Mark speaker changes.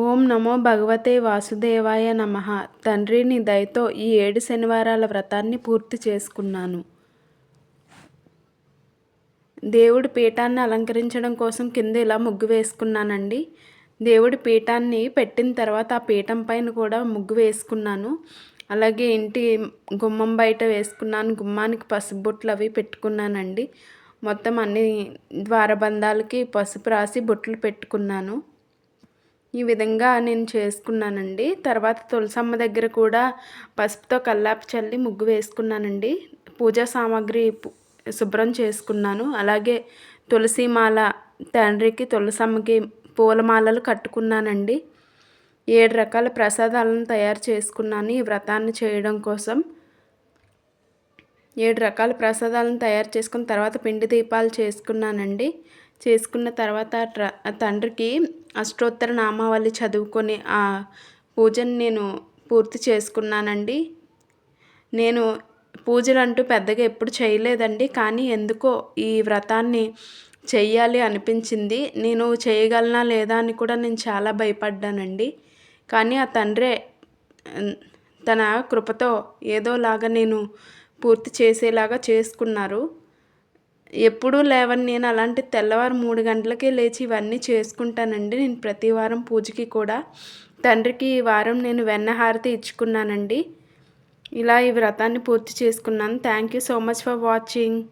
Speaker 1: ఓం నమో భగవతే వాసుదేవాయ నమః. తండ్రి నీ దయతో ఈ 7 శనివారాల వ్రతాన్ని పూర్తి చేసుకున్నాను. దేవుడి పీఠాన్ని అలంకరించడం కోసం కింద ఇలా ముగ్గు వేసుకున్నానండి. దేవుడి పీఠాన్ని పెట్టిన తర్వాత ఆ పీఠం పైన కూడా ముగ్గు వేసుకున్నాను. అలాగే ఇంటి గుమ్మం బయట వేసుకున్నాను. గుమ్మానికి పసుపు బొట్లు అవి పెట్టుకున్నానండి. మొత్తం అన్ని ద్వారబంధాలకి పసుపు రాసి బొట్లు పెట్టుకున్నాను. ఈ విధంగా నేను చేసుకున్నానండి. తర్వాత తులసమ్మ దగ్గర కూడా పసుపుతో కల్లాపు చల్లి ముగ్గు వేసుకున్నానండి. పూజా సామాగ్రి శుభ్రం చేసుకున్నాను. అలాగే తులసి మాల, తండ్రికి తులసమ్మకి పూలమాలలు కట్టుకున్నానండి. 7 రకాల ప్రసాదాలను తయారు చేసుకున్నాను ఈ వ్రతాన్ని చేయడం కోసం. 7 రకాల ప్రసాదాలను తయారు చేసుకున్న తర్వాత పిండి దీపాలు చేసుకున్నానండి. చేసుకున్న తర్వాత తండ్రికి అష్టోత్తర నామావళి చదువుకొని ఆ పూజను నేను పూర్తి చేసుకున్నానండి. నేను పూజలంటూ పెద్దగా ఎప్పుడు చేయలేదండి. కానీ ఎందుకో ఈ వ్రతాన్ని చెయ్యాలి అనిపించింది. నేను చేయగలనా లేదా అని కూడా నేను చాలా భయపడ్డానండి. కానీ ఆ తండ్రే తన కృపతో ఏదోలాగా నేను పూర్తి చేసేలాగా చేసుకున్నారు. ఎప్పుడూ లేవని నేను అలాంటి తెల్లవారు 3 గంటలకే లేచి ఇవన్నీ చేసుకుంటానండి. నేను ప్రతి వారం పూజకి కూడా తండ్రికి ఈ వారం నేను వెన్న హారతి ఇచ్చుకున్నానండి. ఇలా ఈ వ్రతాన్ని పూర్తి చేసుకున్నాను. Thank you so much for watching.